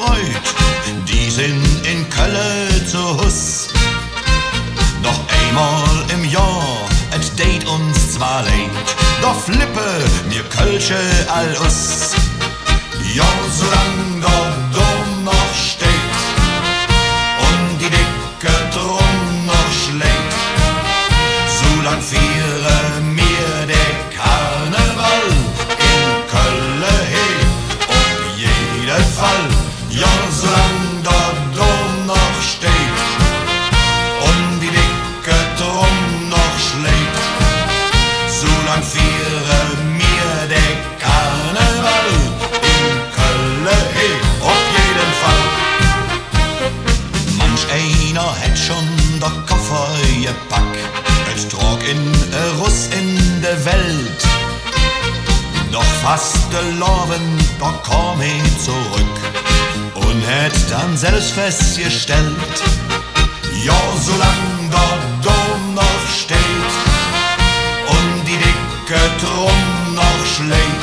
freut, die sind in Kölle zu Hus. Doch einmal im Jahr, et date uns zwar leid, doch flippe mir Kölsche all us. Ja, solang der Dom noch steht und die dicke Drum noch schlägt, solang fiere mir der Karneval in Kölle he, auf jeden Fall. Ja, solang der Dom noch steht und die dicke Drum noch schlägt, solang fiere mir der Karneval in Kölle he, auf jeden Fall. Manch einer hätt schon der Koffer gepackt, et trog in Russ in de Welt. Doch fast geloben, da komm ich zurück und hätt dann selbst festgestellt, ja, solang der Dom noch steht und die dicke Drum noch schlägt,